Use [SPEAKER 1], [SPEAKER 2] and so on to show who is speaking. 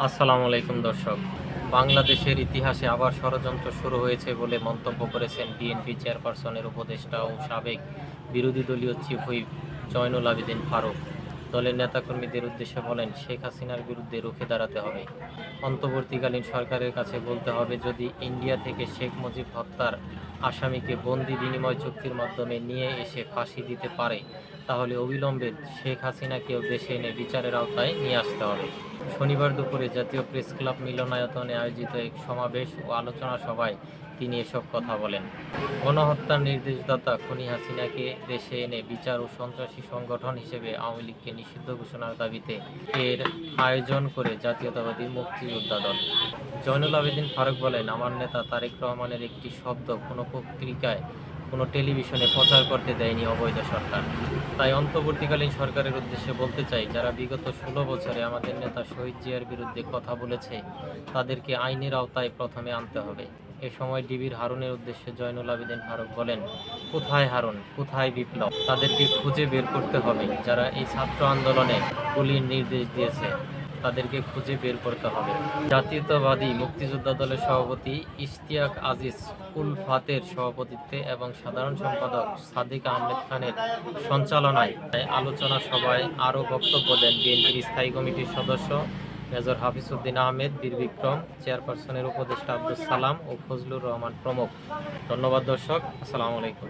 [SPEAKER 1] আসসালামু আলাইকুম দর্শক। বাংলাদেশের ইতিহাসে আবার ষড়যন্ত্র শুরু হয়েছে বলে মন্তব্য করেছেন বিএনপি চেয়ারপারসনের উপদেষ্টা ও সাবেক বিরোধী দলীয় চিফ হুইপ জয়নুল আবেদীন ফারুক। দলের নেতাকর্মীদের উদ্দেশ্যে বলেন, শেখ হাসিনার বিরুদ্ধে রুখে দাঁড়াতে হবে। অন্তর্বর্তীকালীন সরকারের কাছে বলতে হবে, যদি ইন্ডিয়া থেকে শেখ মুজিব হত্যার আসামিকে বন্দি বিনিময় চুক্তির মাধ্যমে নিয়ে এসে ফাঁসি দিতে পারে, তাহলে অবিলম্বে শেখ হাসিনাকেও দেশে এনে বিচারের আওতায় নিয়ে আসতে হবে। শনিবার দুপুরে জাতীয় প্রেসক্লাব মিলনায়তনে আয়োজিত এক সমাবেশ ও আলোচনা সভায় তিনি এসব কথা বলেন। গণহত্যার নির্দেশদাতা খুনি হাসিনাকে দেশে এনে বিচার ও সন্ত্রাসী সংগঠন হিসেবে আওয়ামী লীগকে নিষিদ্ধ ঘোষণার দাবিতে এর আয়োজন করে জাতীয়তাবাদী মুক্তিযোদ্ধা দল। জয়নুল আবেদীন ফারুক বলেন, আমার নেতা তারেক রহমানের একটি শব্দ কোনো পত্রিকায়, কোনো টেলিভিশনে প্রচার করতে দেয়নি অবৈধ সরকার। তাই অন্তর্বর্তীকালীন সরকারের উদ্দেশ্যে বলতে চাই, যারা বিগত 16 বছরে আমাদের নেতা শহীদ জিয়ার বিরুদ্ধে কথা বলেছে, তাদেরকে আইনের আওতায় প্রথমে আনতে হবে। এ সময় ডিবির হারুনের উদ্দেশ্যে জয়নুল আবেদীন ফারুক বলেন, কোথায় হারুন, কোথায় বিপ্লব? তাদেরকে খুঁজে বের করতে হবে। যারা এই ছাত্র আন্দোলনে গুলির নির্দেশ দিয়েছে, তাদেরকে খুঁজে বের করতে হবে। জাতীয়তাবাদী মুক্তিযোদ্ধা দলের সভাপতি ইশতিয়াক আজিজ উলফাতের সভাপতিত্বে এবং সাধারণ সম্পাদক সাদিক আহমেদ খানের সঞ্চালনায় আলোচনা সভায় আরও বক্তব্য দেন বিএনপির স্থায়ী কমিটির সদস্য মেজর হাফিজ উদ্দিন আহমেদ, বীর বিক্রম, চেয়ারপারসনের উপদেষ্টা আব্দুস সালাম ও ফজলুর রহমান প্রমুখ। ধন্যবাদ দর্শক, আসসালামু আলাইকুম।